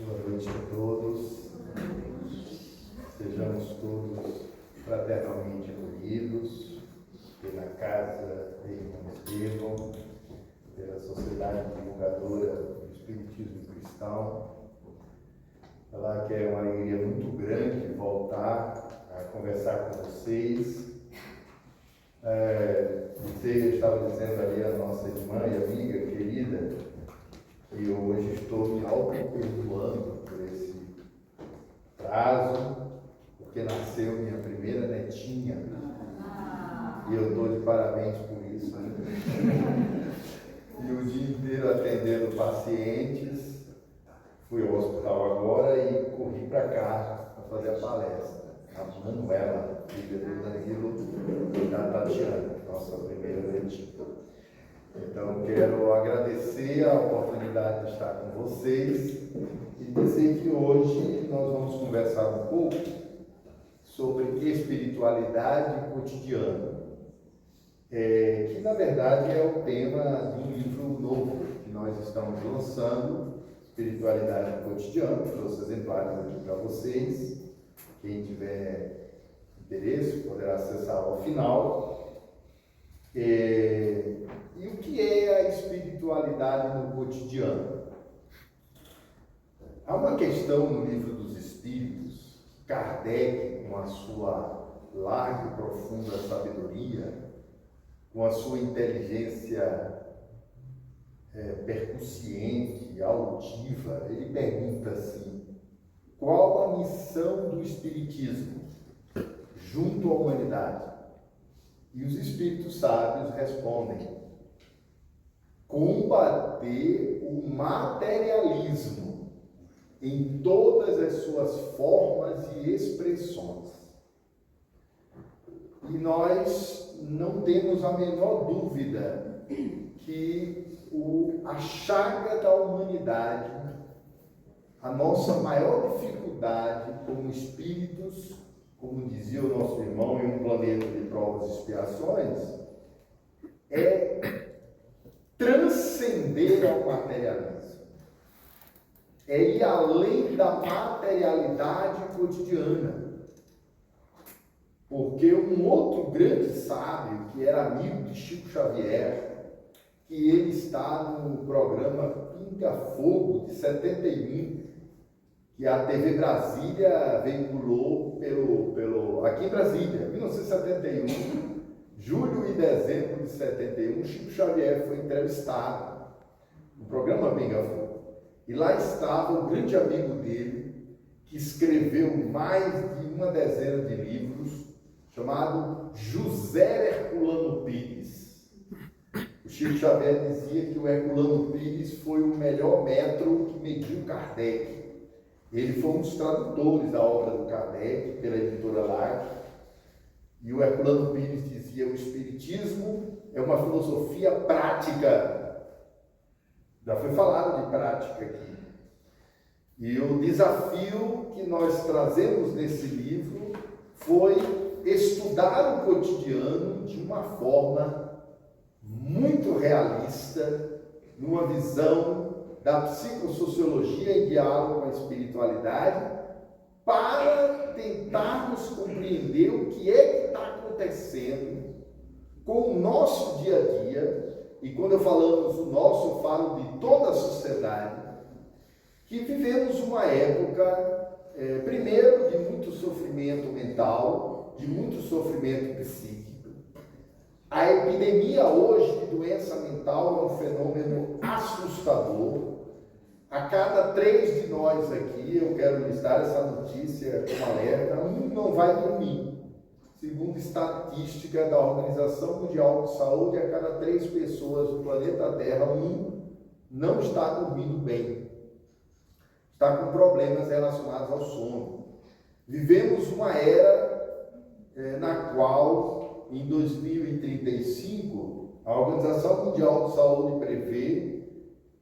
Boa noite a todos. Sejamos todos fraternalmente acolhidos pela Casa de Irmão Estevão, pela Sociedade Divulgadora do Espiritismo Cristão. Falar que é uma alegria muito grande voltar a conversar com vocês. Eu estava dizendo ali a nossa irmã e amiga querida, e eu hoje estou me auto-perdoando por esse prazo, porque nasceu minha primeira netinha, e eu dou de parabéns por isso, né? E o dia inteiro atendendo pacientes, fui ao hospital agora e corri para cá para fazer a palestra. A Manuela, filha do Danilo e da Tatiana, nossa primeira netinha. Então, quero agradecer a oportunidade de estar com vocês e dizer que hoje nós vamos conversar um pouco sobre espiritualidade cotidiana, que na verdade é o tema de um livro novo que nós estamos lançando, Espiritualidade Cotidiana, trouxe exemplares aqui para vocês. Quem tiver interesse poderá acessar ao final. E o que é a espiritualidade no cotidiano? Há uma questão no Livro dos Espíritos, Kardec, com a sua larga e profunda sabedoria, com a sua inteligência percussiente, auditiva, ele pergunta assim: qual a missão do Espiritismo junto à humanidade? E os espíritos sábios respondem: combater o materialismo em todas as suas formas e expressões. E nós não temos a menor dúvida que a chaga da humanidade, a nossa maior dificuldade como espíritos, como dizia o nosso irmão em Um Planeta de Provas e Expiações, é transcender ao materialismo, é ir além da materialidade cotidiana. Porque um outro grande sábio, que era amigo de Chico Xavier, que ele está no programa Pinga Fogo de 71, que a TV Brasília veiculou aqui em Brasília, 1971, julho e dezembro de 71, Chico Xavier foi entrevistado no programa Pinga Fogo. E lá estava o grande amigo dele, que escreveu mais de uma dezena de livros, chamado José Herculano Pires. O Chico Xavier dizia que o Herculano Pires foi o melhor metro que mediu Kardec. Ele foi um dos tradutores da obra do Kardec, pela editora Lac. E o Herculano Pires dizia: o Espiritismo é uma filosofia prática. Já foi falado de prática aqui. E o desafio que nós trazemos nesse livro foi estudar o cotidiano de uma forma muito realista, numa visão da psicossociologia em diálogo com a espiritualidade, para tentarmos compreender o que é que está acontecendo com o nosso dia a dia. E quando eu falamos o nosso, eu falo de toda a sociedade, que vivemos uma época, primeiro, de muito sofrimento mental, de muito sofrimento psíquico. A epidemia hoje de doença mental é um fenômeno assustador. A cada 3 de nós aqui, eu quero lhes dar essa notícia como alerta, um não vai dormir. Segundo estatística da Organização Mundial de Saúde, a cada 3 pessoas do planeta Terra, um não está dormindo bem. Está com problemas relacionados ao sono. Vivemos uma era na qual, em 2035, a Organização Mundial de Saúde prevê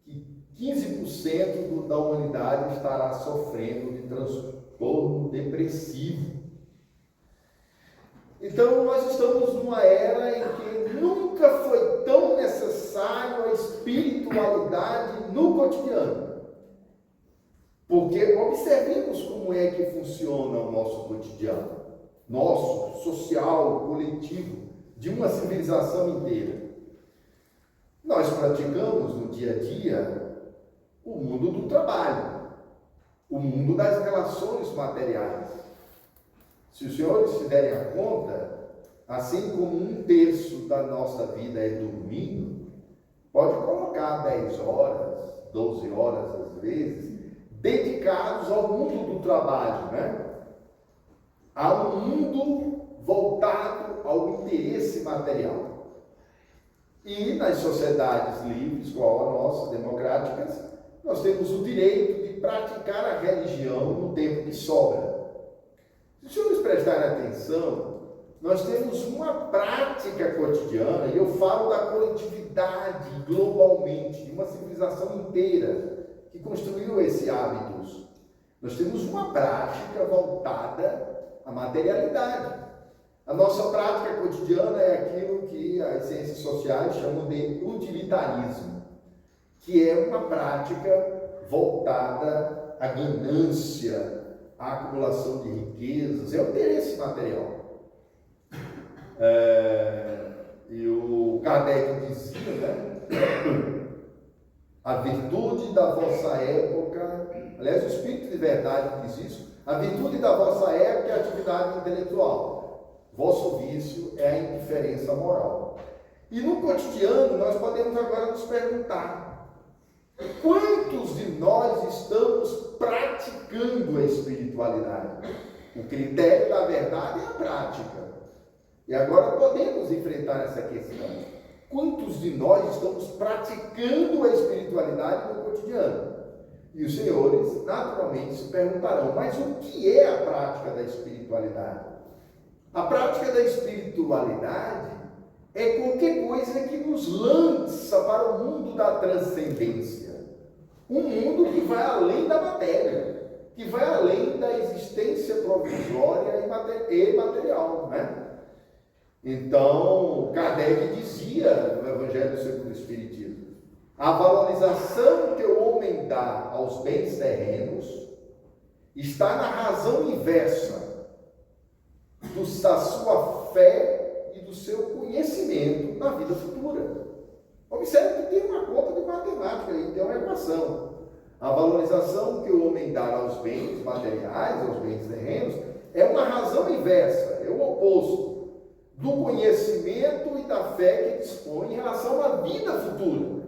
que 15% da humanidade estará sofrendo de transtorno depressivo. Então, nós estamos numa era em que nunca foi tão necessário a espiritualidade no cotidiano. Porque observemos como é que funciona o nosso cotidiano, nosso, social, coletivo, de uma civilização inteira. Nós praticamos no dia a dia o mundo do trabalho, o mundo das relações materiais. Se os senhores se derem a conta, assim como 1/3 da nossa vida é dormindo, pode colocar 10 horas, 12 horas às vezes, dedicados ao mundo do trabalho, né? A um mundo voltado ao interesse material. E nas sociedades livres, qual a nossa, democráticas, nós temos o direito de praticar a religião no tempo que sobra. Se os senhores prestarem atenção, nós temos uma prática cotidiana, e eu falo da coletividade globalmente, de uma civilização inteira que construiu esse hábitos. Nós temos uma prática voltada à materialidade. A nossa prática cotidiana é aquilo que as ciências sociais chamam de utilitarismo, que é uma prática voltada à ganância, à acumulação de riquezas, é o interesse material. E o Kardec dizia, né? A virtude da vossa época, aliás, o Espírito de Verdade diz isso, a virtude da vossa época é a atividade intelectual. Vosso vício é a indiferença moral. E no cotidiano, nós podemos agora nos perguntar: quantos de nós estamos praticando a espiritualidade? O critério da verdade é a prática. E agora podemos enfrentar essa questão. Quantos de nós estamos praticando a espiritualidade no cotidiano? E os senhores, naturalmente, se perguntarão: mas o que é a prática da espiritualidade? A prática da espiritualidade é qualquer coisa que nos lança para o mundo da transcendência. Um mundo que vai além da matéria, que vai além da existência provisória e material, né? Então, Kardec dizia no Evangelho segundo o Espiritismo: a valorização que o homem dá aos bens terrenos está na razão inversa da sua fé e do seu conhecimento na vida futura. Observe que tem uma conta de matemática aí, tem uma equação. A valorização que o homem dá aos bens materiais, aos bens terrenos, é uma razão inversa, é o oposto do conhecimento e da fé que dispõe em relação à vida futura.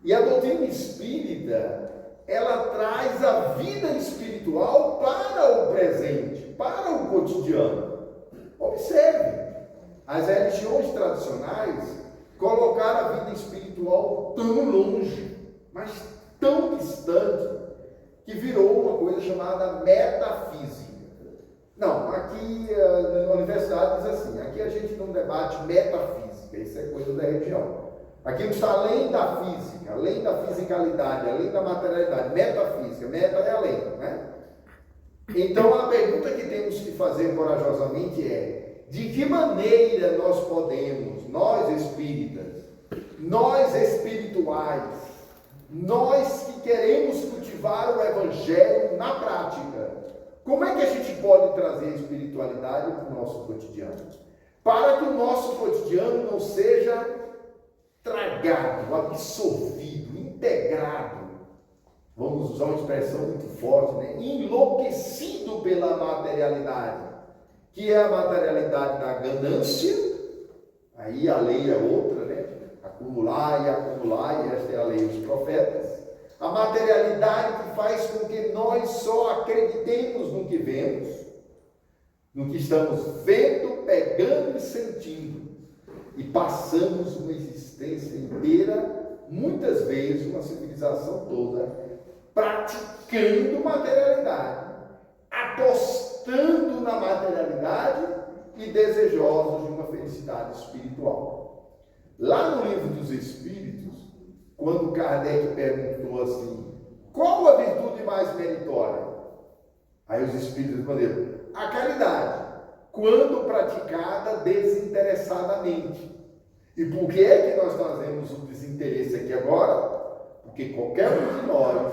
E a doutrina espírita, ela traz a vida espiritual para o presente, para o cotidiano. Observe, as religiões tradicionais colocaram a vida espiritual tão longe, mas tão distante, que virou uma coisa chamada metafísica. Não, aqui na universidade diz assim: aqui a gente não debate metafísica, isso é coisa da religião. Aqui está além da física, além da fisicalidade, além da materialidade, metafísica, meta é além, né? Então a pergunta que temos que fazer corajosamente é: de que maneira nós podemos, nós espíritas, nós espirituais, nós que queremos cultivar o Evangelho na prática, como é que a gente pode trazer a espiritualidade para o nosso cotidiano? Para que o nosso cotidiano não seja tragado, absorvido, integrado, vamos usar uma expressão muito forte, né? Enlouquecido pela materialidade, que é a materialidade da ganância. Aí a lei é outra, né? Acumular, e esta é a lei dos profetas. A materialidade que faz com que nós só acreditemos no que vemos, no que estamos vendo, pegando e sentindo, e passamos uma existência inteira, muitas vezes uma civilização toda, praticando materialidade, apostando na materialidade e desejosos de uma felicidade espiritual. Lá no Livro dos Espíritos, quando Kardec perguntou assim: qual a virtude mais meritória? Aí os Espíritos responderam: a caridade, quando praticada desinteressadamente. E por que é que nós trazemos o desinteresse aqui agora? Porque qualquer um de nós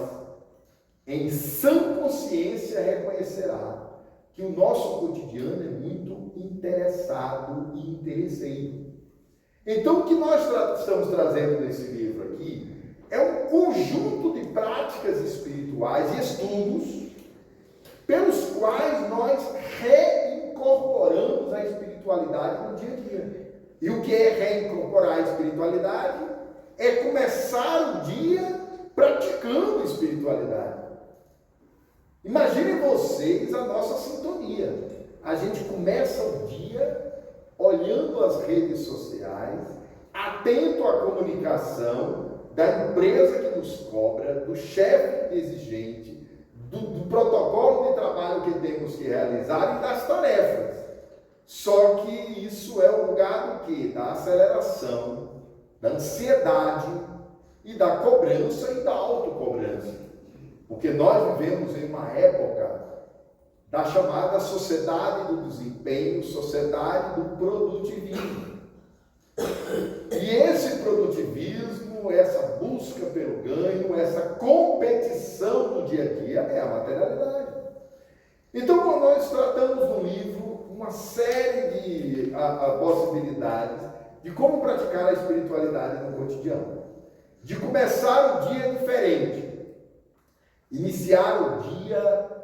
em sã consciência reconhecerá que o nosso cotidiano é muito interessado e interesseiro. Então, o que nós estamos trazendo nesse livro aqui é um conjunto de práticas espirituais e estudos pelos quais nós reincorporamos a espiritualidade no dia a dia. E o que é reincorporar a espiritualidade? É começar o dia praticando espiritualidade. Imaginem vocês a nossa sintonia. A gente começa o dia olhando as redes sociais, atento à comunicação da empresa que nos cobra, do chefe exigente, do protocolo de trabalho que temos que realizar e das tarefas. Só que isso é o lugar do quê? Da aceleração, da ansiedade e da cobrança e da autocobrança. Porque nós vivemos em uma época da chamada sociedade do desempenho, sociedade do produtivismo. E esse produtivismo, essa busca pelo ganho, essa competição do dia a dia é a materialidade. Então, nós tratamos no livro uma série de possibilidades de como praticar a espiritualidade no cotidiano. De começar o dia diferente. Iniciar o dia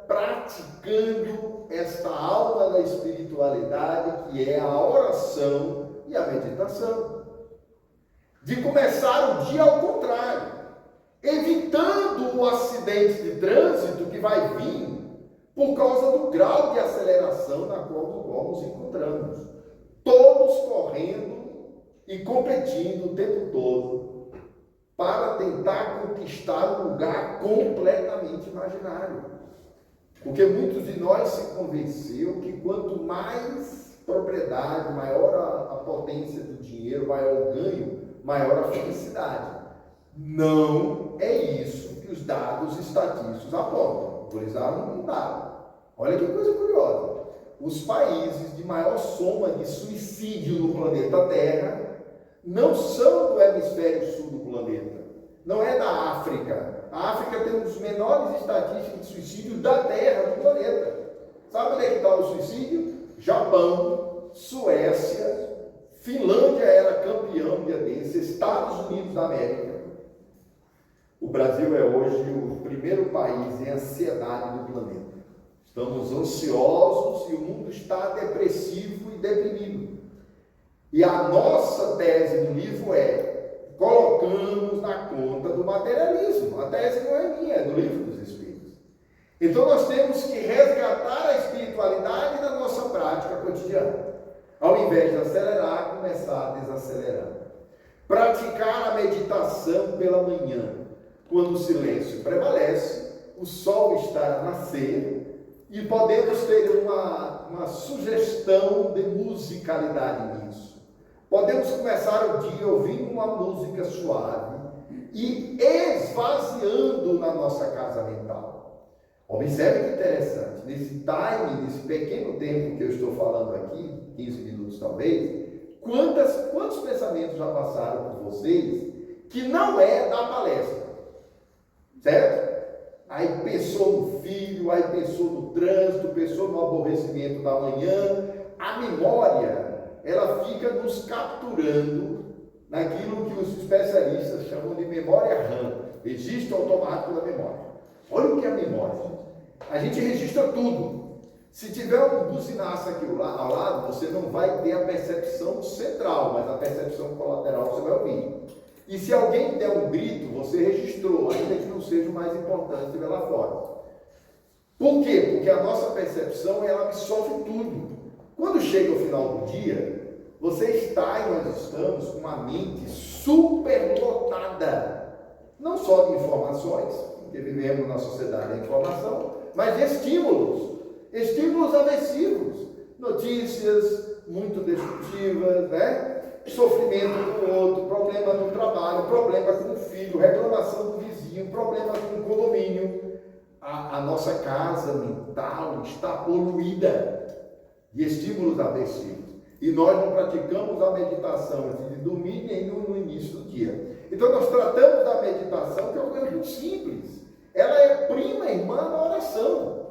praticando esta aula da espiritualidade, que é a oração e a meditação. De começar o dia ao contrário, evitando o acidente de trânsito que vai vir por causa do grau de aceleração na qual nos encontramos. Todos correndo e competindo o tempo todo para tentar conquistar um lugar completamente imaginário. Porque muitos de nós se convenceu que quanto mais propriedade, maior a potência do dinheiro, maior o ganho, maior a felicidade. Não é isso que os dados estatísticos apontam. Vou lhes dar um dado. Olha que coisa curiosa. Os países de maior soma de suicídio no planeta Terra não são do hemisfério sul do planeta. Não é da África. A África tem um dos menores estatísticas de suicídio da Terra, do planeta. Sabe onde é que está o suicídio? Japão, Suécia, Finlândia era campeão um dia desse, Estados Unidos da América. O Brasil é hoje o primeiro país em ansiedade do planeta. Estamos ansiosos e o mundo está depressivo e deprimido. E a nossa tese no livro colocamos na conta do materialismo. A tese não é minha, é do Livro dos Espíritos. Então nós temos que resgatar a espiritualidade da nossa prática cotidiana. Ao invés de acelerar, começar a desacelerar. Praticar a meditação pela manhã, quando o silêncio prevalece, o sol está a nascer e podemos ter uma sugestão de musicalidade nisso. Podemos começar o dia ouvindo uma música suave e esvaziando na nossa casa mental. Observe que interessante, nesse time, nesse pequeno tempo que eu estou falando aqui, 15 minutos talvez, quantos pensamentos já passaram por vocês que não é da palestra, certo? Aí pensou no filho, aí pensou no trânsito, pensou no aborrecimento da manhã. A memória, ela fica nos capturando naquilo que os especialistas chamam de memória RAM, registro automático da memória. Olha o que é a memória, gente. A gente registra tudo. Se tiver um buzinaço aqui ao lado, você não vai ter a percepção central, mas a percepção colateral você vai ouvir. E se alguém der um grito, você registrou, ainda que não seja o mais importante ver lá fora. Por quê? Porque a nossa percepção, ela absorve tudo. Quando chega o final do dia, você está e nós estamos com uma mente superlotada, não só de informações, porque vivemos na sociedade da informação, mas de estímulos aversivos, notícias muito destrutivas, né? Sofrimento do outro, problema no trabalho, problema com o filho, reclamação do vizinho, problema com o condomínio. A nossa casa mental está poluída de estímulos aversivos. E nós não praticamos a meditação antes de dormir nem no início do dia. Então nós tratamos da meditação, que é uma coisa muito simples. ela é prima irmã da oração.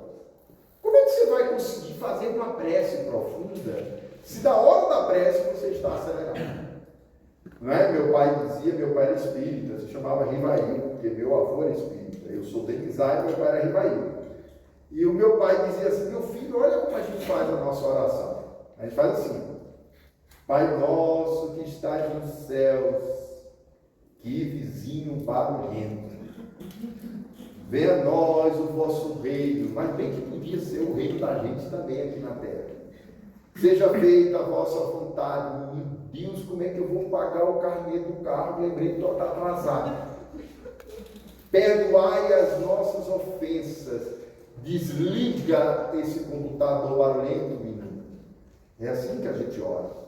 Como é que você vai conseguir fazer uma prece profunda se da hora da prece você está acelerado? Não é? Meu pai era espírita, se chamava Rivail, porque meu avô era espírita. Eu sou denizado e meu pai era Rivail. E o meu pai dizia assim: meu filho, olha como a gente faz a nossa oração. A gente faz assim: Pai nosso que estás nos céus, que vizinho barulhento, venha a nós o vosso reino, mas bem que podia ser o reino da gente também aqui na terra. Seja feita a vossa vontade. Meu Deus, como é que eu vou pagar o carnê do carro? Lembrei que está atrasado. Perdoai as nossas ofensas. Desliga esse computador barulhento, menino. É assim que a gente ora.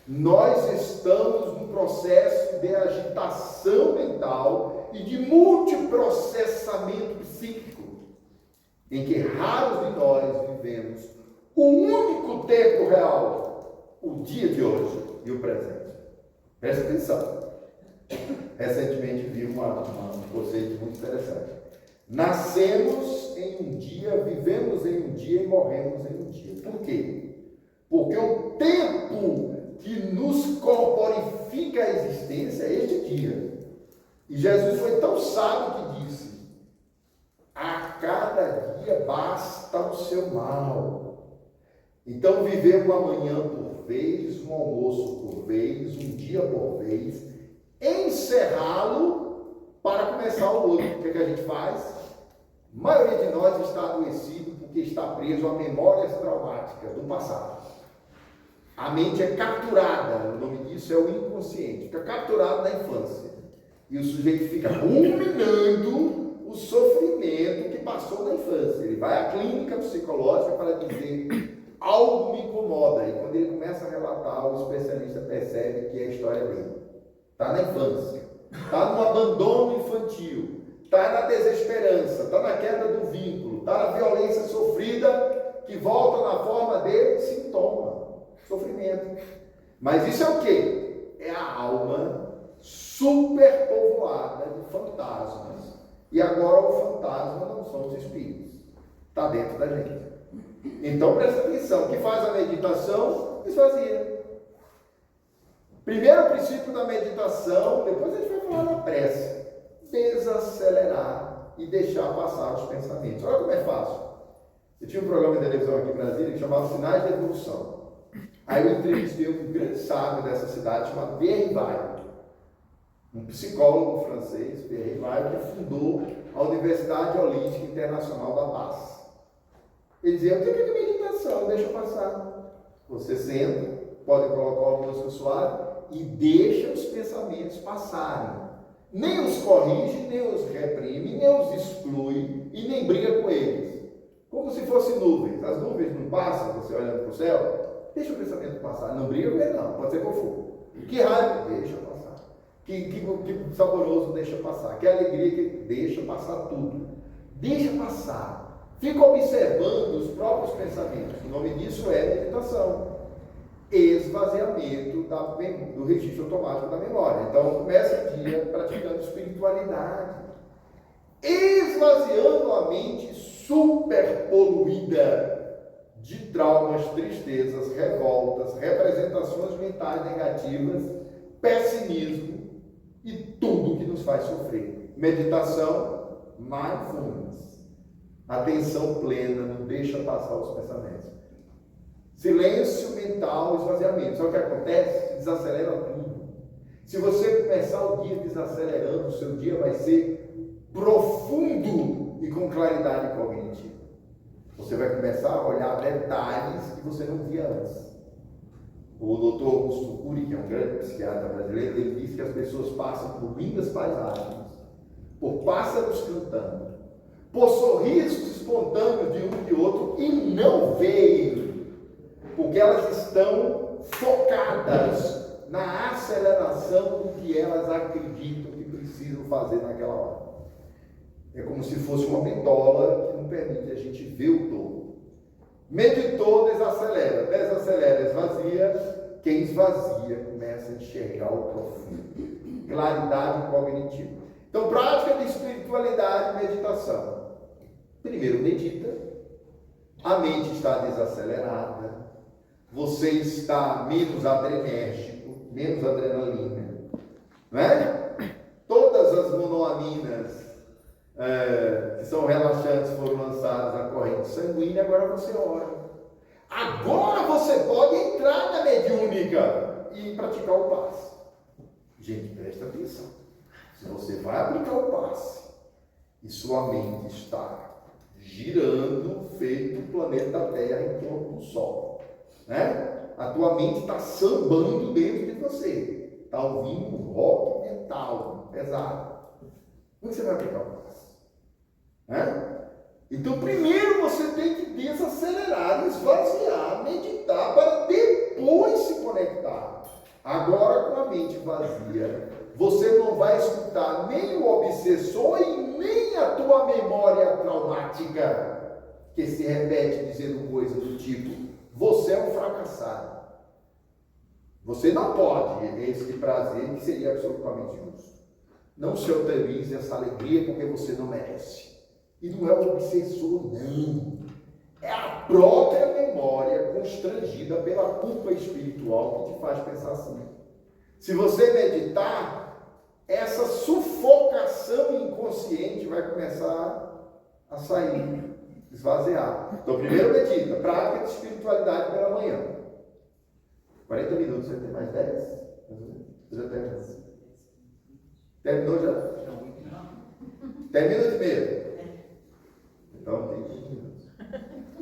Nós estamos num processo de agitação mental e de multiprocessamento psíquico, em que raros de nós vivemos o único tempo real, o dia de hoje e o presente. Presta atenção. Recentemente vi um conceito muito interessante. Nascemos em um dia, vivemos em um dia e morremos em um dia. Por quê? Porque o tempo que nos corporifica a existência é este dia. E Jesus foi tão sábio que disse: a cada dia basta o seu mal. Então, viver uma manhã por vez, um almoço por vez, um dia por vez, encerrá-lo para começar o outro. O que a gente faz? A maioria de nós está adoecido porque está preso a memórias traumáticas do passado. A mente é capturada, o nome disso é o inconsciente, fica capturado na infância. E o sujeito fica ruminando o sofrimento que passou na infância. Ele vai à clínica psicológica para dizer: algo me incomoda. E quando ele começa a relatar, o especialista percebe que é a história dele. Está na infância, está no abandono infantil, está na desesperança, está na queda do vínculo, está na violência sofrida, que volta na forma de sintoma, sofrimento. Mas isso é o quê? É a alma superpovoada de fantasmas. E agora o fantasma não são os espíritos, está dentro da gente. Então presta atenção, o que faz a meditação? Esvazia. Primeiro princípio da meditação, depois a gente vai falar da prece: desacelerar e deixar passar os pensamentos. Olha como é fácil. Eu tinha um programa de televisão aqui em Brasília que chamava Sinais de Evolução. Aí eu entrevistei um grande sábio dessa cidade chamado Pierre Rivail, um psicólogo francês, Pierre Rivail, que fundou a Universidade Holística Internacional da Paz. Ele dizia: o que é meditação? Deixa passar. Você senta, pode colocar uma música suave e deixa os pensamentos passarem. Nem os corrige, nem os reprime, nem os exclui e nem briga com eles. Como se fossem nuvens. As nuvens não passam, você olhando para o céu. Deixa o pensamento passar. Não briga com ele, não. Pode ser qual for. Que raiva, deixa passar. Que saboroso, deixa passar. Que alegria, que deixa passar tudo. Deixa passar. Fica observando os próprios pensamentos. O nome disso é meditação. Esvaziamento do registro automático da memória. Então, começa o dia praticando espiritualidade. Esvaziando a mente superpoluída de traumas, tristezas, revoltas, representações mentais negativas, pessimismo e tudo que nos faz sofrer. Meditação, mindfulness, atenção plena, não deixa passar os pensamentos. Silêncio mental, esvaziamento. Sabe o que acontece? Desacelera tudo. Se você começar o dia desacelerando, o seu dia vai ser profundo e com claridade cognitiva. Você vai começar a olhar detalhes que você não via antes. O Dr. Augusto Cury, que é um grande psiquiatra brasileiro, ele diz que as pessoas passam por lindas paisagens, por pássaros cantando, por sorrisos espontâneos de um e de outro, e não veem, porque elas estão focadas na aceleração do que elas acreditam que precisam fazer naquela hora. É como se fosse uma bentola que não permite a gente ver o todo. Meditou, desacelera. Desacelera, esvazia. Quem esvazia começa a enxergar o profundo. Claridade cognitiva. Então, prática de espiritualidade e meditação. Primeiro, medita. A mente está desacelerada. Você está menos adrenérgico, menos adrenalina. Não é? Todas as monoaminas que são relaxantes foram lançadas na corrente sanguínea. Agora você ora. Agora você pode entrar na mediúnica e praticar o passe. Gente, presta atenção. Se você vai aplicar o passe e sua mente está girando, feito o planeta Terra em torno do Sol, né? A tua mente está sambando dentro de você, está ouvindo rock mental, pesado. Como você vai aplicar o passe? Né? Então, primeiro você tem que desacelerar, esvaziar, meditar, para depois se conectar. Agora, com a mente vazia, você não vai escutar nem o obsessor e nem a tua memória traumática, que se repete dizendo coisas do tipo: você é um fracassado. Você não pode esse prazer, que seria absolutamente justo. Não se autorize essa alegria porque você não merece. E não é o obsessor, não. É a própria memória constrangida pela culpa espiritual que te faz pensar assim. Se você meditar, essa sufocação inconsciente vai começar a sair, esvaziar. Então, primeiro medita, prática de espiritualidade pela manhã. 40 minutos, você tem mais 10? Já terminou? Terminou já? Termina de meia. Então, tem 20 minutos.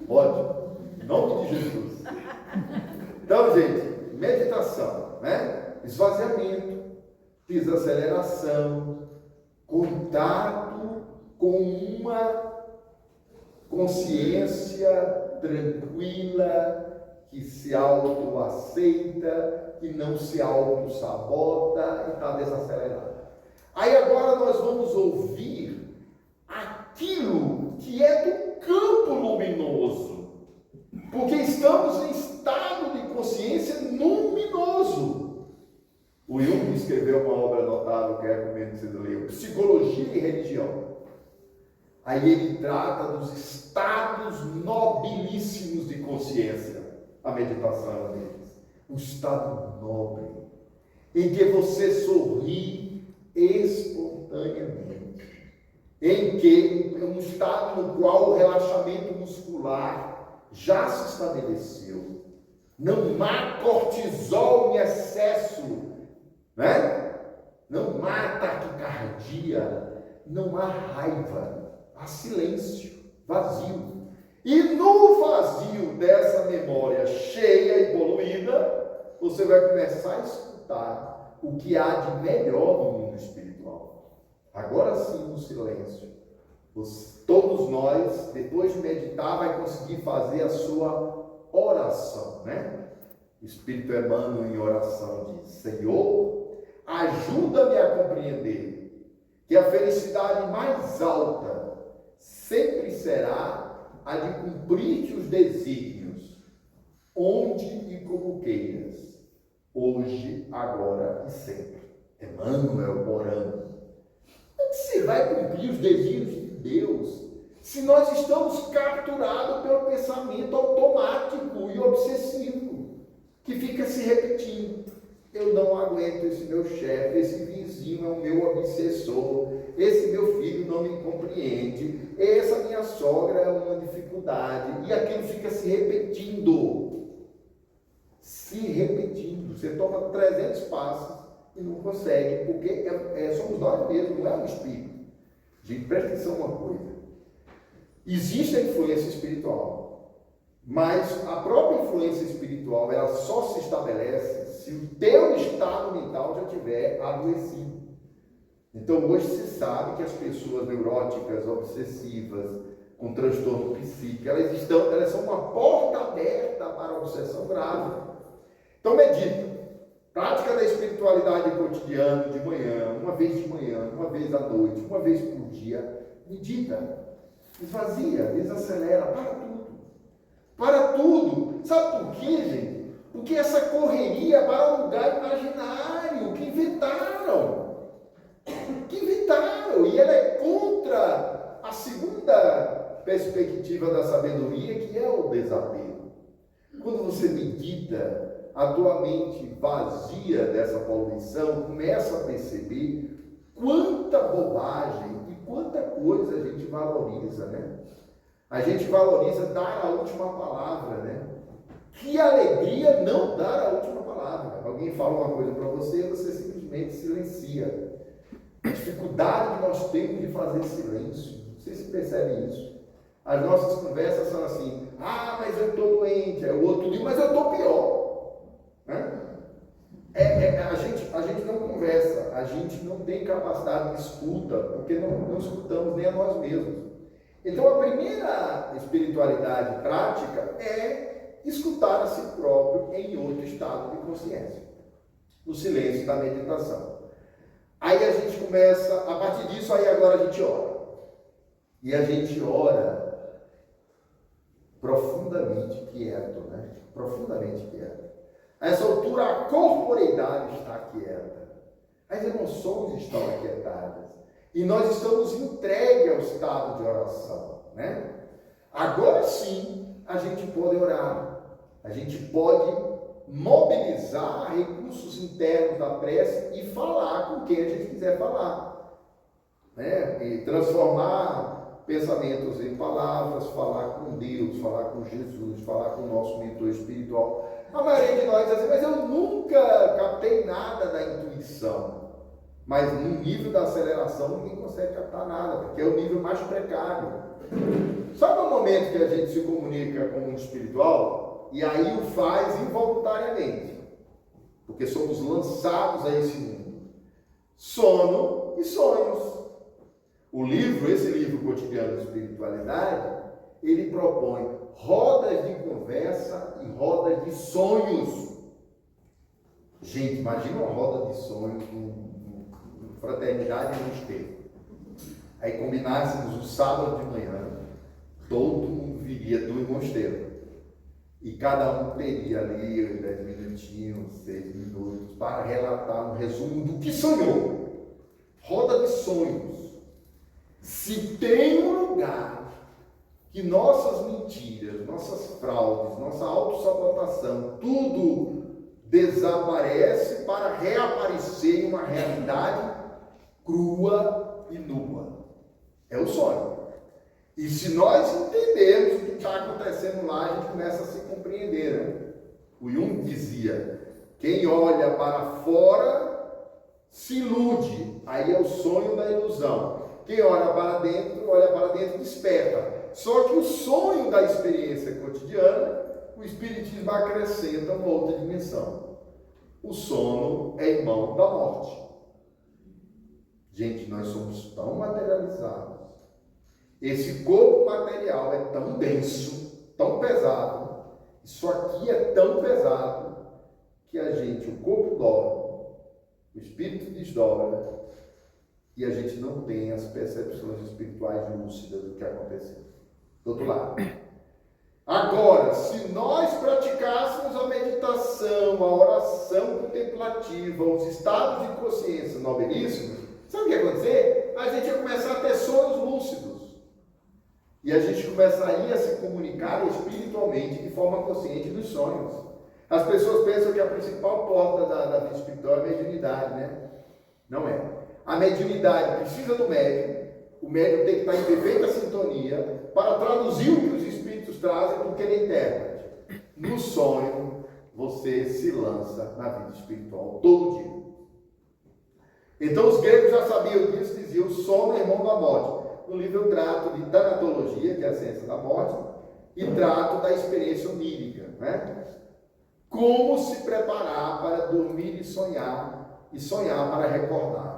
Ótimo. Em nome de Jesus. Então, gente, meditação, né? Esvaziamento, desaceleração, contato com uma consciência tranquila, que se autoaceita, que não se auto-sabota e está desacelerada. Aí agora nós vamos ouvir aquilo que é do campo luminoso, porque estamos em estado de consciência luminoso. O Jung escreveu uma obra notável que recomendo que vocês leiam, Psicologia e Religião. Aí ele trata dos estados nobilíssimos de consciência, a meditação deles. Um estado nobre, em que você sorri espontaneamente, em que um estado no qual o relaxamento muscular já se estabeleceu. Não há cortisol em excesso, né? Não há taquicardia, não há raiva, há silêncio, vazio. E no vazio dessa memória cheia e poluída, você vai começar a escutar o que há de melhor no mundo espiritual. Agora sim, no silêncio, todos nós, depois de meditar, vai conseguir fazer a sua oração, né? O Espírito Emmanuel em oração diz: Senhor, ajuda-me a compreender que a felicidade mais alta sempre será a de cumprir-te os desígnios, onde e como queiras, hoje, agora e sempre. Emmanuel orando. Como você vai cumprir os desígnios de Deus se nós estamos capturados pelo pensamento automático e obsessivo, que fica se repetindo? Eu não aguento esse meu chefe, esse vizinho é o meu obsessor, esse meu filho não me compreende, essa minha sogra é uma dificuldade, e aquilo fica se repetindo. Se repetindo. Você toma 300 passos e não consegue, porque somos nós mesmos, não é um espírito. Gente, presta atenção uma coisa. Existe a influência espiritual, mas a própria influência espiritual ela só se estabelece se o teu estado mental já estiver adoecido. Então hoje se sabe que as pessoas neuróticas, obsessivas, com transtorno psíquico, elas são uma porta aberta para a obsessão grave. Então medita. Prática da espiritualidade cotidiana, de manhã, uma vez de manhã, uma vez à noite, uma vez por dia. Medita. Esvazia, desacelera, para tudo. Para tudo. Sabe por quê, gente? Porque essa correria é para um lugar imaginário que inventaram. e ela é contra a segunda perspectiva da sabedoria, que é o desapego. Quando você medita, a tua mente vazia dessa poluição começa a perceber quanta bobagem e quanta coisa a gente valoriza, né? A gente valoriza dar a última palavra, né? Que alegria não dar a última palavra. Alguém fala uma coisa para você, você simplesmente silencia. A dificuldade que nós temos de fazer silêncio. Vocês percebem isso? As nossas conversas são assim: ah, mas eu estou doente. Aí o outro diz: mas eu estou pior. Né? A gente não conversa, a gente não tem capacidade de escuta, porque não escutamos nem a nós mesmos. Então a primeira espiritualidade prática é escutar a si próprio em outro estado de consciência, no silêncio da meditação. Aí a gente começa, a partir disso, aí agora a gente ora. E a gente ora profundamente quieto, né? Profundamente quieto. A essa altura a corporeidade está quieta. As emoções estão aquietadas. E nós estamos entregues ao estado de oração, né? Agora sim, a gente pode orar. A gente pode mobilizar recursos internos da prece e falar com quem a gente quiser falar, né? E transformar pensamentos em palavras, falar com Deus, falar com Jesus, falar com o nosso mentor espiritual. A maioria de nós diz assim: mas eu nunca captei nada da intuição. Mas no nível da aceleração ninguém consegue captar nada, porque é o nível mais precário. Sabe o momento que a gente se comunica com o mundo espiritual e aí o faz involuntariamente, porque somos lançados a esse mundo? Sono e sonhos. Esse livro Cotidiano de Espiritualidade, ele propõe rodas de conversa e rodas de sonhos. Gente, imagina uma roda de sonhos fraternidade e mosteiro. Aí combinássemos o sábado de manhã, todo mundo viria do mosteiro. E cada um teria ali 10 minutinhos, 6 minutos, para relatar um resumo do que sonhou. Roda de sonhos. Se tem um lugar que nossas mentiras, nossas fraudes, nossa autossabotação, tudo desaparece para reaparecer em uma realidade crua e nua. É o sonho. E se nós entendermos o que está acontecendo lá, a gente começa a se compreender, né? O Jung dizia: quem olha para fora se ilude, aí é o sonho da ilusão. Quem olha para dentro desperta. Só que o sonho da experiência cotidiana, o Espiritismo acrescenta uma outra dimensão. O sono é irmão da morte. Gente, nós somos tão materializados. Esse corpo material é tão denso, tão pesado. Isso aqui é tão pesado que o corpo dorme, o espírito desdobra e a gente não tem as percepções espirituais lúcidas do que aconteceu. Do outro lado. Agora, se nós praticássemos a meditação, a oração contemplativa, os estados de consciência nobilíssimos, sabe o que ia acontecer? A gente ia começar a ter sonhos lúcidos. E a gente começaria a se comunicar espiritualmente de forma consciente nos sonhos. As pessoas pensam que a principal porta da vida espiritual é a mediunidade, né? Não é. A mediunidade precisa do médium. O médium tem que estar em perfeita sintonia para traduzir o que os espíritos trazem porque ele é intérprete. No sonho, você se lança na vida espiritual todo dia. Então os gregos já sabiam disso, diziam: o sono é irmão da morte. No livro eu trato de tanatologia, que é a ciência da morte, e trato da experiência onírica, né? Como se preparar para dormir e sonhar para recordar.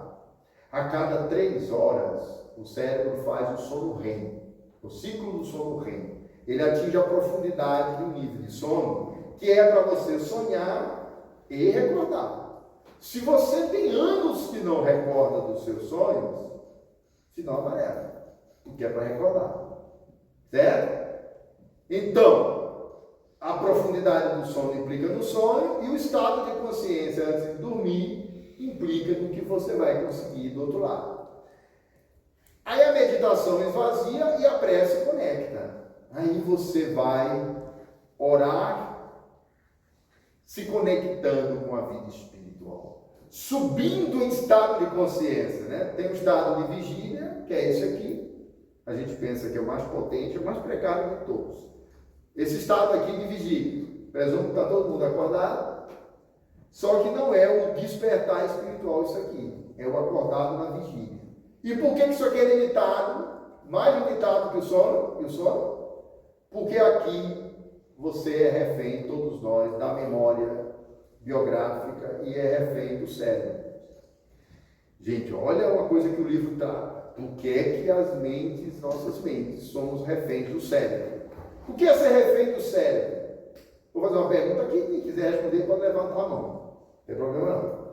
A cada 3 horas, o cérebro faz o sono REM, o ciclo do sono REM. Ele atinge a profundidade do nível de sono, que é para você sonhar e recordar. Se você tem anos que não recorda dos seus sonhos, sinal amarelo, porque é para recordar. Certo? Então, a profundidade do sono implica no sonho, e o estado de consciência antes de dormir implica no que você vai conseguir do outro lado. Aí a meditação esvazia e a prece conecta. Aí você vai orar se conectando com a vida espiritual, subindo em estado de consciência, né? Tem o estado de vigília, que é esse aqui. A gente pensa que é o mais potente, é o mais precário de todos. Esse estado aqui de vigília. Presumo que está todo mundo acordado, só que não é o despertar espiritual isso aqui, é o acordado na vigília. E por que isso aqui é limitado? Mais limitado que o sono? Porque aqui você é refém, todos nós, da memória biográfica e é refém do cérebro. Gente, olha uma coisa que o livro trata. Por que é que as mentes, nossas mentes, somos reféns do cérebro? O que é ser refém do cérebro? Vou fazer uma pergunta aqui, quem quiser responder pode levantar a mão. Não tem problema não.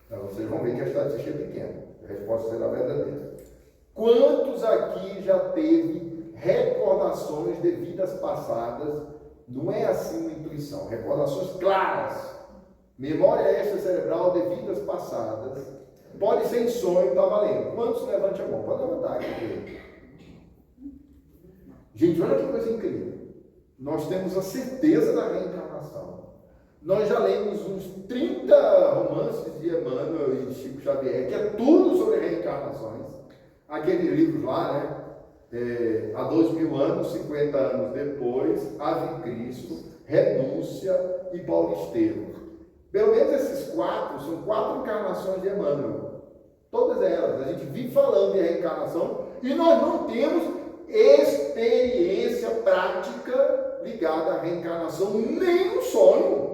Então, vocês vão ver que a estatística é pequena. A resposta será verdadeira. Quantos aqui já teve recordações de vidas passadas? Não é assim uma intuição. Recordações claras. Memória extracerebral de vidas passadas. Pode ser em sonho, está valendo. Quantos levante a mão? Pode levantar aqui. Gente, olha que coisa incrível. Nós temos a certeza da reencarnação. Nós já lemos uns 30 romances de Emmanuel e Chico Xavier, que é tudo sobre reencarnações. Aquele livro lá, né? Há 2000 anos, 50 anos depois, Ave Cristo, Renúncia e Paulo Estevam. Pelo menos esses quatro são 4 encarnações de Emmanuel. Todas elas. A gente vive falando de reencarnação e nós não temos experiência prática ligada à reencarnação, nem um sonho.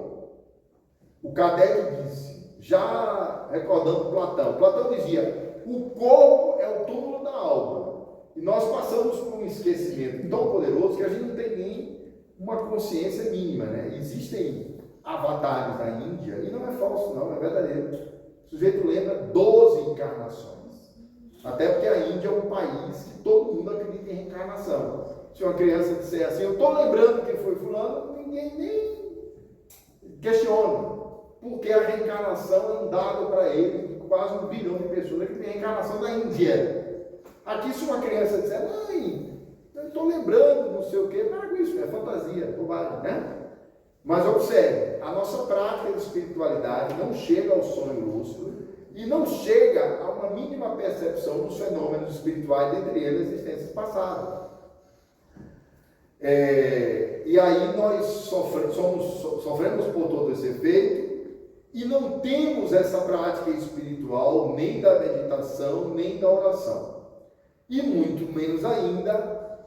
O Kardec disse, já recordando Platão dizia, o corpo é o túmulo da alma. E nós passamos por um esquecimento tão poderoso que a gente não tem nem uma consciência mínima, né? Existem avatares na Índia, e não é falso não, é verdadeiro. O sujeito lembra 12 encarnações. Até porque a Índia é um país que todo mundo acredita em reencarnação. Se uma criança disser assim, eu estou lembrando que foi fulano, ninguém nem questiona. Porque a reencarnação é um dado para ele de quase 1 bilhão de pessoas que tem reencarnação da Índia. Aqui se uma criança disser, mãe, eu estou lembrando, não sei o quê, para com isso, é fantasia, bobagem, né? Mas observe, a nossa prática de espiritualidade não chega ao sonho lúcido e não chega a uma mínima percepção dos fenômenos espirituais, dentre eles existências passadas. E aí nós sofremos por todo esse efeito e não temos essa prática espiritual nem da meditação, nem da oração. E muito menos ainda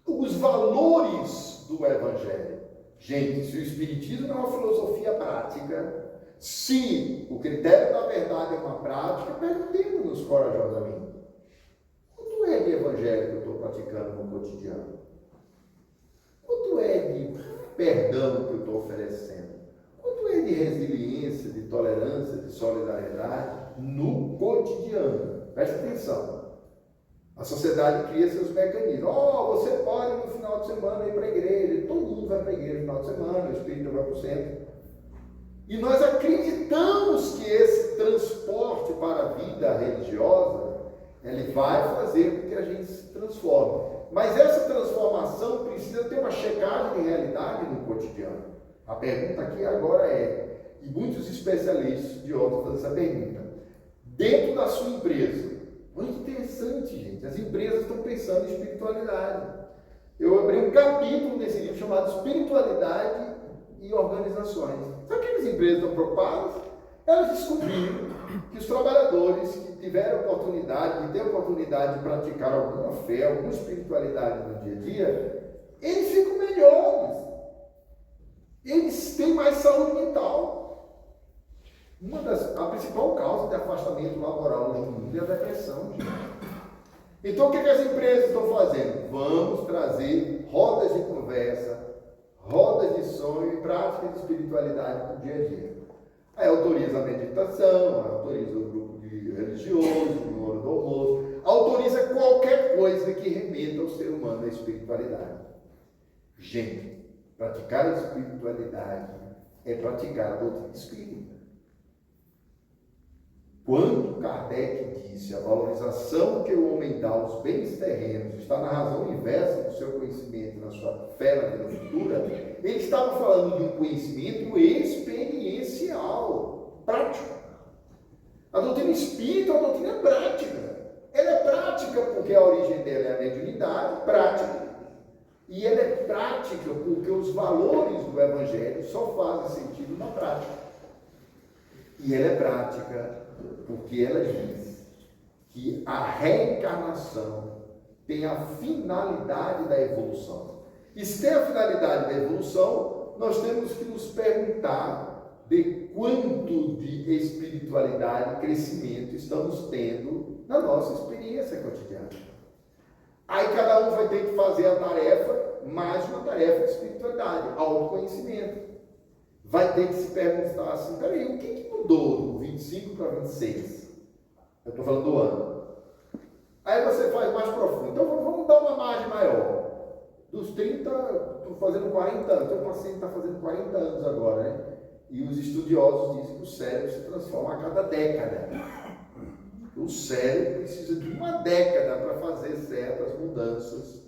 os valores do Evangelho. Gente, se o Espiritismo é uma filosofia prática, se o critério da verdade é uma prática, perguntemos-nos corajosamente. Quanto é de Evangelho que eu estou praticando no cotidiano? Quanto é de perdão que eu estou oferecendo? Quanto é de resiliência, de tolerância, de solidariedade no cotidiano? Preste atenção. A sociedade cria seus mecanismos. Você pode no final de semana ir para a igreja. Todo mundo vai para a igreja no final de semana, o espírito vai para o centro. E nós acreditamos que esse transporte para a vida religiosa, ele vai fazer com que a gente se transforme. Mas essa transformação precisa ter uma checagem de realidade no cotidiano. A pergunta aqui agora e muitos especialistas de outros fazem essa pergunta, dentro da sua empresa, olha que interessante, gente, as empresas estão pensando em espiritualidade. Eu abri um capítulo nesse livro chamado Espiritualidade e Organizações. Sabe o que as empresas estão preocupadas? Elas descobriram que os trabalhadores que tiveram oportunidade, que têm oportunidade de praticar alguma fé, alguma espiritualidade no dia a dia, eles ficam melhores. Eles têm mais saúde mental. A principal causa de afastamento laboral hoje no mundo é a depressão. Então o que as empresas estão fazendo? Vamos trazer rodas de conversa, rodas de sonho e práticas de espiritualidade para o dia a dia. Aí autoriza a meditação, autoriza o grupo de religioso, no hora do almoço, autoriza qualquer coisa que remeta ao ser humano à espiritualidade. Gente, praticar a espiritualidade é praticar a doutrina espírita. quando Kardec disse a valorização que o homem dá aos bens terrenos está na razão inversa do seu conhecimento, na sua fé na vida futura, ele estava falando de um conhecimento experiencial, prático. A doutrina espírita é uma doutrina prática. Ela é prática porque a origem dela é a mediunidade, prática. E ela é prática porque os valores do Evangelho só fazem sentido na prática. E ela é prática porque ela diz que a reencarnação tem a finalidade da evolução. E se tem a finalidade da evolução, nós temos que nos perguntar de quanto de espiritualidade e crescimento estamos tendo na nossa experiência cotidiana. Aí cada um vai ter que fazer a tarefa, mais uma tarefa de espiritualidade, autoconhecimento. Vai ter que se perguntar assim, peraí, o que mudou do 25 para 26? Eu estou falando do ano. Aí você faz mais profundo. Então vamos dar uma margem maior. Dos 30, estou fazendo 40 anos. Então o paciente está fazendo 40 anos agora, né? E os estudiosos dizem que o cérebro se transforma a cada década. O cérebro precisa de uma década para fazer certas mudanças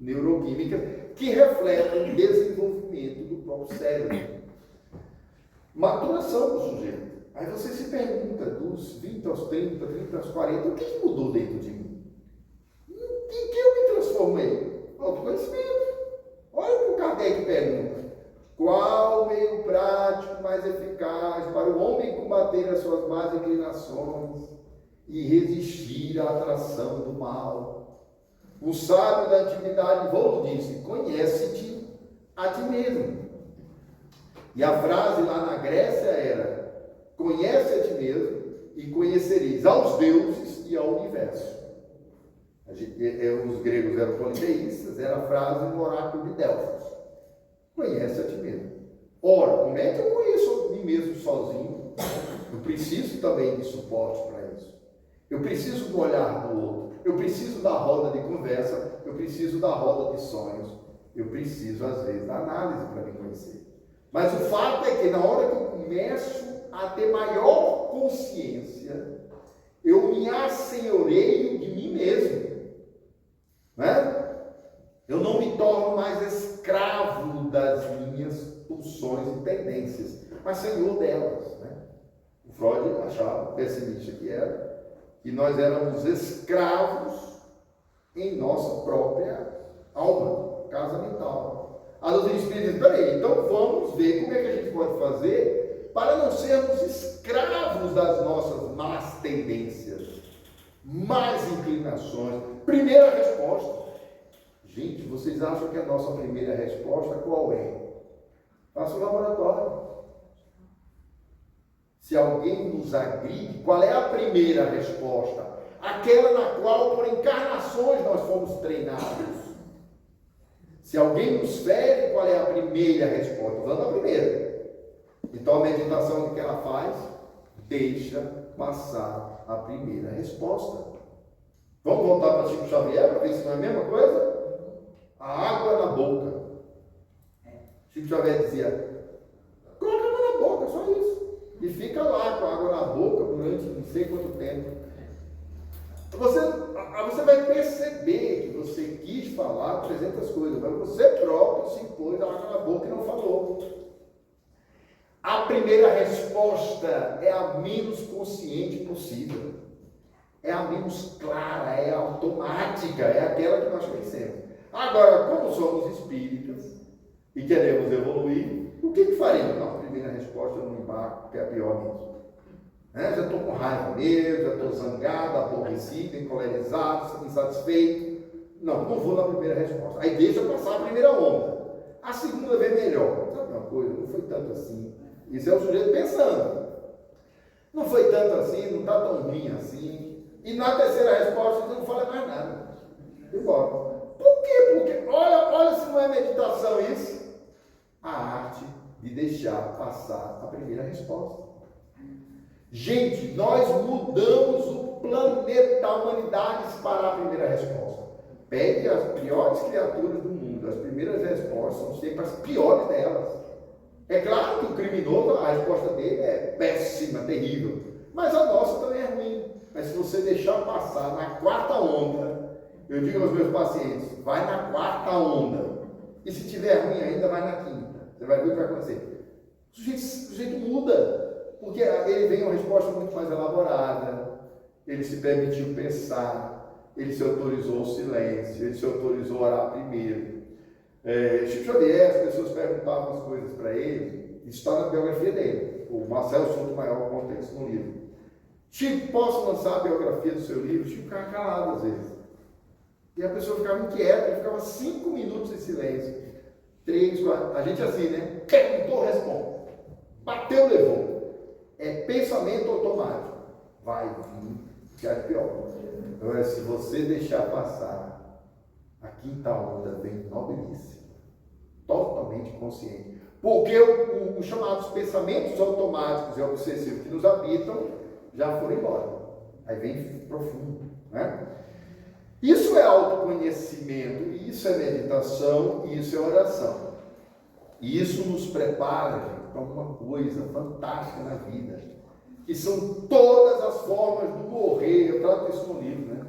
neuroquímicas que refletem o desenvolvimento do próprio cérebro. Maturação do sujeito. Aí você se pergunta, dos 20 aos 30, 30 aos 40, o que mudou dentro de mim? Em que eu me transformei? Autoconhecimento. Olha o que o Kardec pergunta. Qual o meio prático mais eficaz para o homem combater as suas más inclinações e resistir à atração do mal? O sábio da antiguidade Volvo disse, conhece-te a ti mesmo. E a frase lá na Grécia era, conhece a ti mesmo e conhecereis aos deuses e ao universo. Os gregos eram politeístas, era a frase no oráculo de Delfos. Conhece a ti mesmo. Ora, como é que eu conheço a mim mesmo sozinho? Eu preciso também de suporte para isso. Eu preciso do olhar do outro. Eu preciso da roda de conversa. Eu preciso da roda de sonhos. Eu preciso, às vezes, da análise para me conhecer. Mas o fato é que na hora que eu começo a ter maior consciência, eu me assenhoreio de mim mesmo. Né? Eu não me torno mais escravo das minhas pulsões e tendências, mas senhor delas. Né? O Freud achava, pessimista que era, que nós éramos escravos em nossa própria alma, casa mental. A doutrina espírita diz, peraí, então vamos ver como é que a gente pode fazer para não sermos escravos das nossas más tendências, más inclinações. Primeira resposta. Gente, vocês acham que a nossa primeira resposta qual é? Faça um laboratório. Se alguém nos agride, qual é a primeira resposta? Aquela na qual, por encarnações, nós fomos treinados. Se alguém nos fere, qual é a primeira resposta? Estou falando a primeira. Então a meditação que ela faz, deixa passar a primeira resposta. Vamos voltar para Chico Xavier para ver se não é a mesma coisa? A água na boca. Chico Xavier dizia, coloca a água na boca, só isso. E fica lá com a água na boca durante não sei quanto tempo. Você vai perceber que você quis falar 300 coisas, mas você próprio se impôs a água na boca e não falou. A primeira resposta é a menos consciente possível. É a menos clara, é a automática, é aquela que nós conhecemos. Agora, como somos espíritas e queremos evoluir, o que faremos? Não, a primeira resposta eu não embarco, porque é a pior mesmo. Já estou com raiva mesmo, já estou zangado, aborrecido, encolerizado, insatisfeito. Não vou na primeira resposta. Aí deixa passar a primeira onda. A segunda vem melhor. Sabe uma coisa? Não foi tanto assim. Isso é o sujeito pensando. Não foi tanto assim, não está tão ruim assim. E na terceira resposta, você não fala mais nada. Embora. Por quê? Porque olha se não é meditação isso. A arte de deixar passar a primeira resposta. Gente, nós mudamos o planeta da humanidade para a primeira resposta. Pegue as piores criaturas do mundo, as primeiras respostas são sempre as piores delas. É claro que o criminoso, a resposta dele é péssima, terrível. Mas a nossa também é ruim. Mas se você deixar passar na quarta onda, eu digo aos meus pacientes, vai na quarta onda. E se tiver ruim ainda, vai na quinta. Você vai ver o que vai acontecer. O sujeito muda, porque ele vem uma resposta muito mais elaborada, ele se permitiu pensar, ele se autorizou ao silêncio, ele se autorizou a orar primeiro. Chico Xavier, as pessoas perguntavam as coisas para ele, isso está na biografia dele. O Marcelo Sotomayor conta isso no livro. Chico, posso lançar a biografia do seu livro? Chico ficava calado às vezes. E a pessoa ficava inquieta, ele ficava 5 minutos em silêncio. 3, 4, a gente assim, né? Perguntou, responde. Bateu, levou. É pensamento automático. Vai vir, já é pior. Agora, se você deixar passar, a quinta onda vem nobilíssima, totalmente consciente. Porque os chamados pensamentos automáticos e obsessivos que nos habitam já foram embora. Aí vem profundo, né? Isso é autoconhecimento, isso é meditação, isso é oração. E isso nos prepara para uma coisa fantástica na vida, que são todas as formas do morrer. Eu trato isso no livro, né?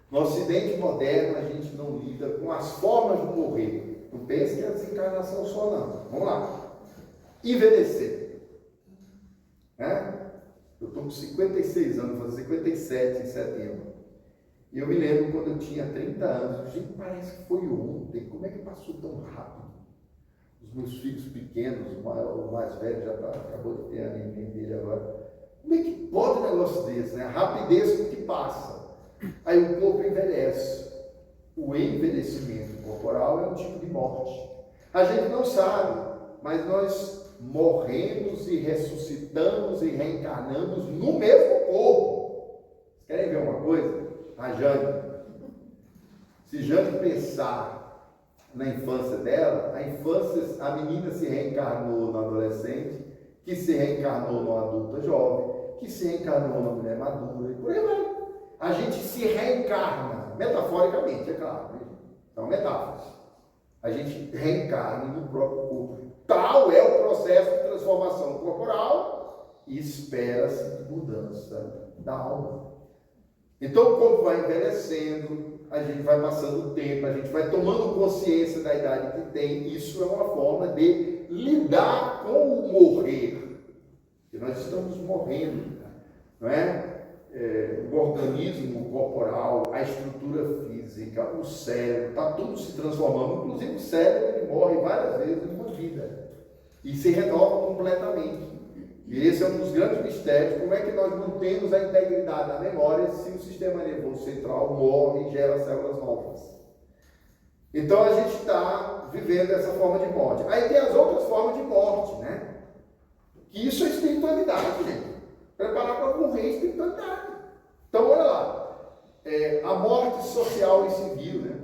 No Ocidente moderno, a gente não lida com as formas do morrer. Não pense que é a desencarnação só, não. Vamos lá. Envelhecer. Né? Eu estou com 56 anos, vou fazer 57 em setembro. E eu me lembro quando eu tinha 30 anos. Gente, parece que foi ontem. Como é que passou tão rápido? Os meus filhos pequenos, o mais velho já acabou de ter a neném dele agora. Como é que pode um negócio desse, né? A rapidez com que passa. Aí o corpo envelhece. O envelhecimento corporal é um tipo de morte. A gente não sabe, mas nós morremos e ressuscitamos e reencarnamos no mesmo corpo. Vocês querem ver uma coisa? A Jane. Se Jane pensar na infância dela, a menina se reencarnou na adolescente, que se reencarnou numa adulta jovem, que se reencarnou na mulher madura, e por aí vai. A gente se reencarna, metaforicamente, é claro, né? São metáforas. A gente reencarna no próprio corpo. Tal é o processo de transformação corporal e espera-se mudança da alma. Então o corpo vai envelhecendo, a gente vai passando o tempo, a gente vai tomando consciência da idade que tem. Isso é uma forma de lidar com o morrer. Porque nós estamos morrendo, não é? O organismo corporal, a estrutura física, o cérebro, está tudo se transformando. Inclusive o cérebro ele morre várias vezes em uma vida e se renova completamente. E esse é um dos grandes mistérios, como é que nós mantemos a integridade da memória se o sistema nervoso central morre e gera células novas. Então a gente está vivendo essa forma de morte. Aí tem as outras formas de morte, né? Que isso é espiritualidade, gente. Preparar para morrer é espiritualidade. Então olha lá, a morte social e civil, né?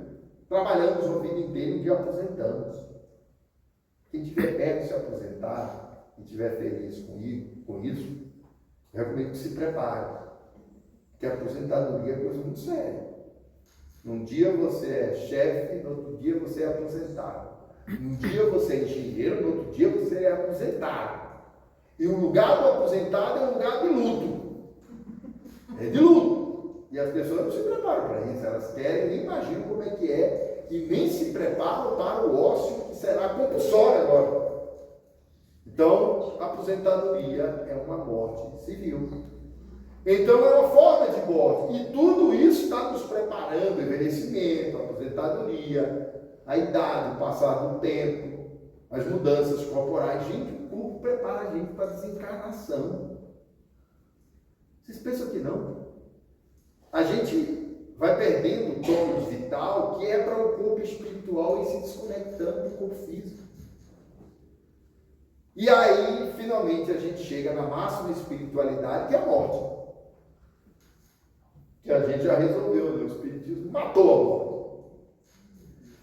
Trabalhamos a vida inteira e um dia aposentamos. Quem estiver perto de se aposentar e estiver feliz com isso, eu recomendo que se prepare. Porque a aposentadoria é coisa muito séria. Num dia você é chefe, no outro dia você é aposentado. Num dia você é engenheiro, no outro dia você é aposentado. E o lugar do aposentado é um lugar de luto. É de luto. E as pessoas não se preparam para isso. Elas querem, nem imaginam como é que é. E nem se preparam para o ócio que será compulsório agora. Então, a aposentadoria é uma morte civil. Então, é uma forma de morte. E tudo isso está nos preparando. Envelhecimento, aposentadoria, a idade, o passar do tempo, as mudanças corporais. Gente, o corpo prepara a gente para a desencarnação. Vocês pensam que não? A gente vai perdendo o tônus vital, que é para o corpo espiritual e se desconectando do corpo físico. E aí, finalmente, a gente chega na máxima espiritualidade, que é a morte. Que a gente já resolveu, né? O Espiritismo matou a morte.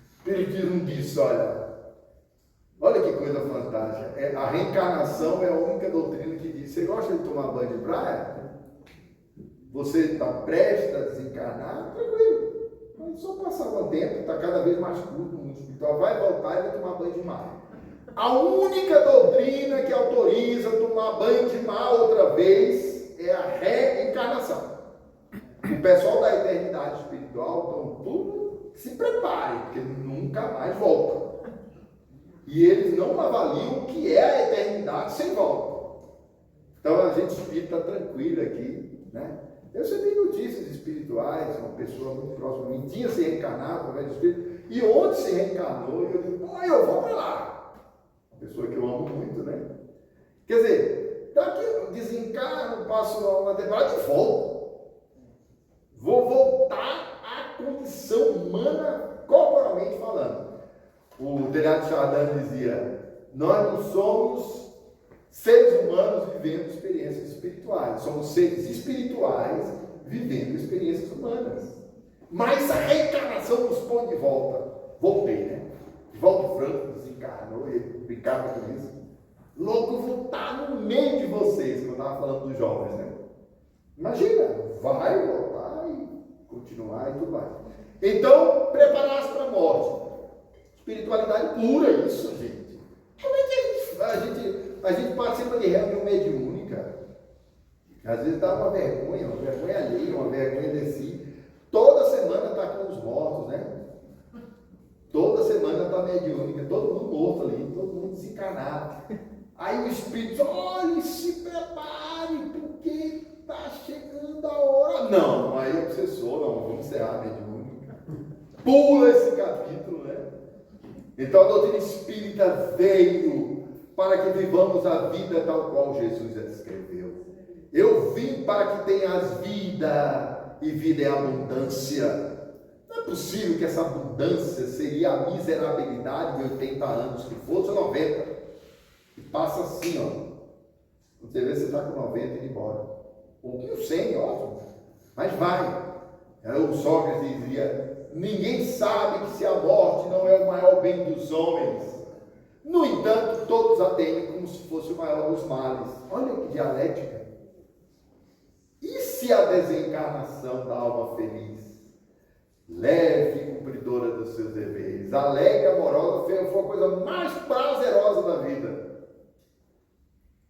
O Espiritismo disse, olha que coisa fantástica. A reencarnação é a única doutrina que diz, você gosta de tomar banho de praia? Você está prestes a desencarnar? Tranquilo. Mas só passar o tempo, está cada vez mais curto no mundo espiritual. Vai voltar e vai tomar banho de mar. A única doutrina que autoriza tomar banho de mar outra vez é a reencarnação. O pessoal da eternidade espiritual, então, tudo se prepare, porque nunca mais volta. E eles não avaliam o que é a eternidade sem volta. Então a gente espírita tranquilo aqui, né? Eu recebi notícias espirituais, uma pessoa muito próxima de mim tinha se reencarnado através do espírito, e onde se reencarnou, eu digo, eu vou para lá. Uma pessoa que eu amo muito, né? Quer dizer, daqui eu desencarno, passo uma temporada e volto. Vou voltar à condição humana, corporalmente falando. O Teilhard de Chardin dizia, nós não somos seres humanos vivendo experiências espirituais. Somos seres espirituais vivendo experiências humanas. Mas a reencarnação nos põe de volta. Voltei, né? De volta Franco desencarnou e brincava com isso. Logo, eu vou estar no meio de vocês, que eu estava falando dos jovens, né? Imagina, vai voltar e continuar e tudo mais. Então, preparar-se para a morte. Espiritualidade pura, isso, gente. Como é que a gente participa de reunião mediúnica? Às vezes dá uma vergonha alheia, uma vergonha de si. Toda semana está com os mortos, né? Toda semana está mediúnica, todo mundo morto ali, todo mundo desencarnado. Aí o Espírito diz, olha, se prepare, porque está chegando a hora. Não, aí é obsessor, não, vamos encerrar a mediúnica. Pula esse capítulo, né? Então a doutrina espírita veio para que vivamos a vida tal qual Jesus a descreveu. Eu vim para que tenhas vida, e vida é abundância. Não é possível que essa abundância seria a miserabilidade de 80 anos, que fosse 90. E passa assim, ó. Você vê, você está com 90 e indo embora. Ou com 100, ótimo. Mas vai. O Sócrates dizia, ninguém sabe que se a morte não é o maior bem dos homens. No entanto, todos a temem como se fosse o maior dos males. Olha que dialética. E se a desencarnação da alma feliz, leve e cumpridora dos seus deveres, alegre, amorosa, foi a coisa mais prazerosa da vida?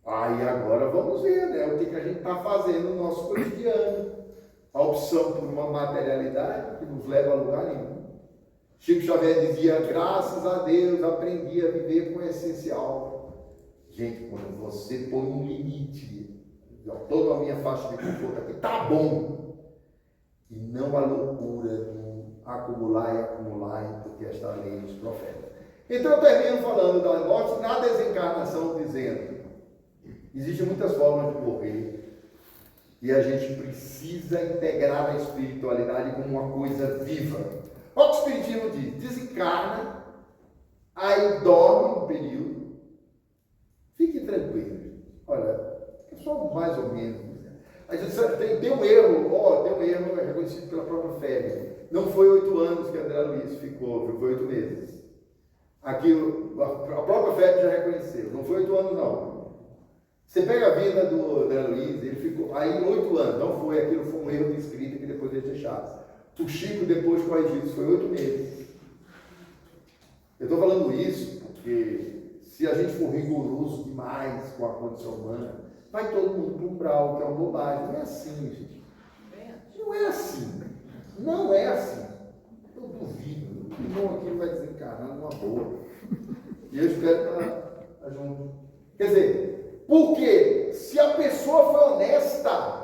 Aí agora vamos ver, né? O que a gente está fazendo no nosso cotidiano. A opção por uma materialidade que nos leva a lugar nenhum. Chico Xavier dizia, graças a Deus aprendi a viver com o essencial. Gente, quando você põe um limite, toda a minha faixa de conforto aqui, tá bom. E não a loucura do acumular e acumular, porque esta lei dos profetas. Então eu termino falando da morte na desencarnação, dizendo, existem muitas formas de morrer. E a gente precisa integrar a espiritualidade como uma coisa viva. Olha o que o Espiritismo diz, desencarna, aí dorme um período, fique tranquilo. Olha, é só mais ou menos. A gente sabe, tem um erro, é reconhecido pela própria fé. Não foi 8 anos que André Luiz ficou, foi 8 meses. Aquilo, a própria fé já reconheceu, não foi 8 anos não. Você pega a vida do André Luiz, ele ficou aí 8 anos, não foi, aquilo foi um erro de escrita que depois eles deixaram. O Chico depois corrigido, isso foi 8 meses. Eu estou falando isso porque se a gente for rigoroso demais com a condição humana, vai todo mundo para o umbral, que é uma bobagem. Não é assim, gente. Não é assim. Não é assim. Eu duvido. O irmão aqui vai desencarnar numa boa. E eu espero estar junto. Quer dizer, porque se a pessoa foi honesta,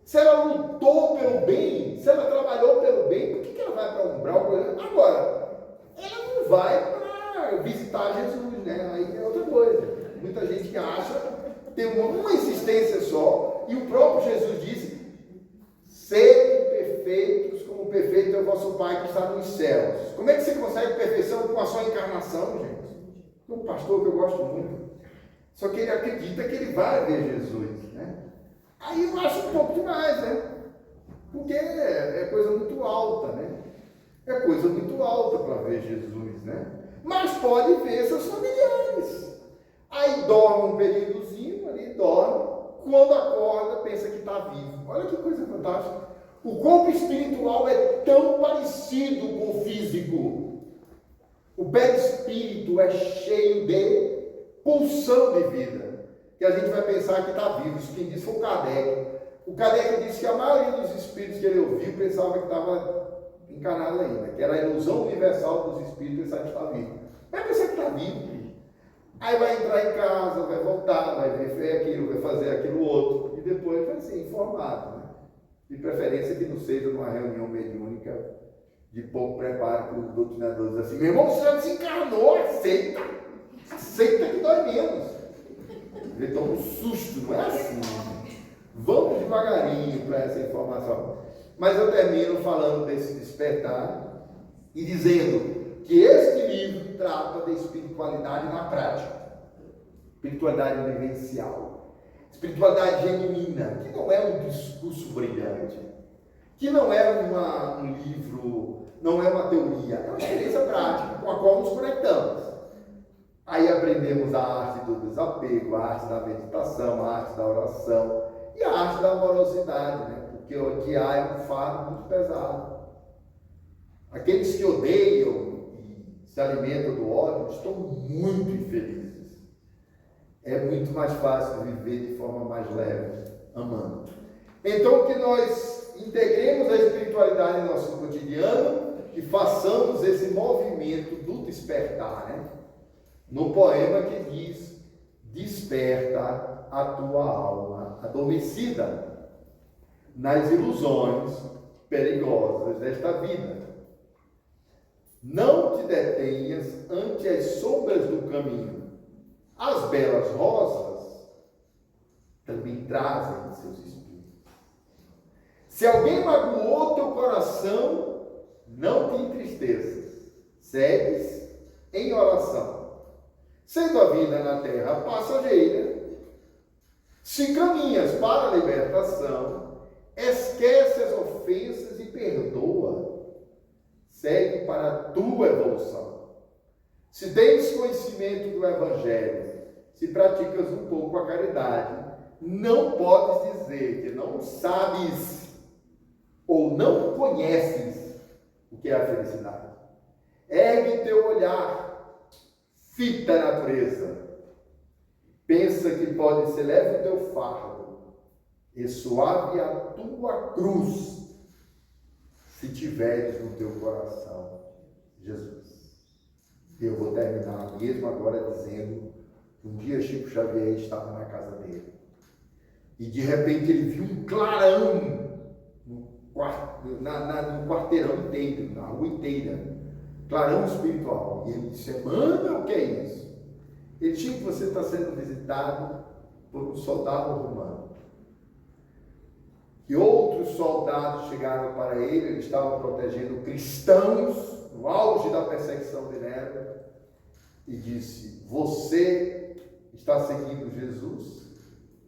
se ela lutou pelo bem, se ela trabalhou pelo bem, por que ela vai para o umbral? Agora, ela não vai para visitar Jesus, né? Aí é outra coisa. Muita gente que acha tem uma existência só, e o próprio Jesus disse, sede perfeitos como perfeito é o vosso Pai que está nos céus. Como é que você consegue perfeição com a sua encarnação, gente? Tem um pastor que eu gosto muito, só que ele acredita que ele vai ver Jesus, né? Aí eu acho um pouco demais, né? Porque é coisa muito alta, né? É coisa muito alta para ver Jesus, né? Mas pode ver seus familiares. Aí dorme um períodozinho, ali dorme, quando acorda, pensa que está vivo. Olha que coisa fantástica. O corpo espiritual é tão parecido com o físico. O perispírito é cheio de pulsão de vida, que a gente vai pensar que está vivo. Isso quem disse foi o Kardec. O Kardec disse que a maioria dos espíritos que ele ouviu pensava que estava encarnado ainda, que era a ilusão universal dos espíritos pensar que está vivo. Vai pensar que está vivo. Aí vai entrar em casa, vai voltar, vai ver aquilo, vai fazer aquilo outro, e depois vai ser informado, né? De preferência que não seja numa reunião mediúnica de pouco preparo para os doutrinadores assim, meu irmão, você já desencarnou, aceita que dói menos. Ele toma um susto, não é assim. Vamos devagarinho para essa informação. Mas eu termino falando desse despertar e dizendo que este livro trata da espiritualidade na prática, espiritualidade vivencial, espiritualidade genuína, que não é um discurso brilhante, que não é um livro, não é uma teoria, é uma experiência prática com a qual nos conectamos. Aí aprendemos a arte do desapego, a arte da meditação, a arte da oração e a arte da amorosidade, né? Porque o que há é um fardo muito pesado. Aqueles que odeiam e se alimentam do ódio estão muito infelizes. É muito mais fácil viver de forma mais leve, amando. Então, que nós integremos a espiritualidade em nosso cotidiano e façamos esse movimento do despertar, né? No poema que diz: desperta a tua alma adormecida nas ilusões perigosas desta vida. Não te detenhas ante as sombras do caminho. As belas rosas também trazem seus espíritos. Se alguém magoou teu coração, não te entristeças. Segues em oração. Sendo a vida na terra passageira, se caminhas para a libertação, esquece as ofensas e perdoa. Segue para a tua evolução. Se tens conhecimento do Evangelho, se praticas um pouco a caridade, não podes dizer que não sabes ou não conheces o que é a felicidade. Ergue teu olhar, fita a natureza. Pensa que pode ser leve o teu fardo e suave a tua cruz, se tiveres no teu coração Jesus. Eu vou terminar mesmo agora dizendo que um dia Chico Xavier estava na casa dele e de repente ele viu um clarão no quarteirão inteiro, na rua inteira, clarão espiritual. E ele disse: Emmanuel, o que é isso? Ele disse: que você está sendo visitado por um soldado romano. E outros soldados chegaram para ele, eles estavam protegendo cristãos no auge da perseguição de Nero, e disse: você está seguindo Jesus?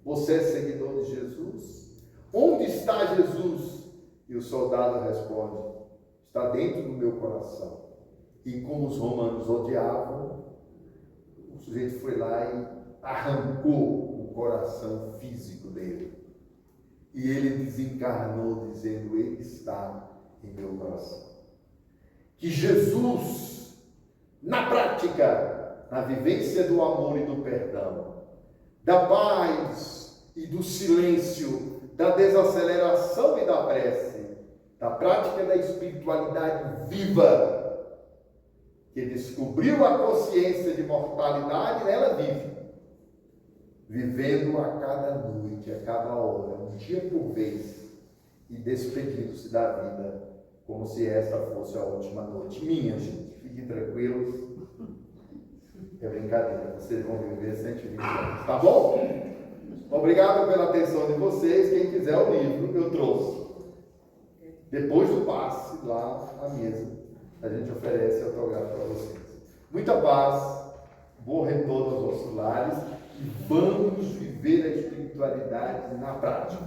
Você é seguidor de Jesus? Onde está Jesus? E o soldado responde: está dentro do meu coração. E como os romanos odiavam, o sujeito foi lá e arrancou o coração físico dele. E ele desencarnou dizendo: ele está em meu coração. Que Jesus, na prática, na vivência do amor e do perdão, da paz e do silêncio, da desaceleração e da prece, da prática da espiritualidade viva, que descobriu a consciência de mortalidade, nela vive, vivendo a cada noite, a cada hora, um dia por vez, e despedindo-se da vida, como se esta fosse a última noite. Minha gente, fiquem tranquilos, é brincadeira, vocês vão viver 120 anos, tá bom? Obrigado pela atenção de vocês. Quem quiser o livro, eu trouxe. Depois do passe, lá à mesa, a gente oferece autógrafo para vocês. Muita paz, bom retorno aos nossos lares e vamos viver a espiritualidade na prática.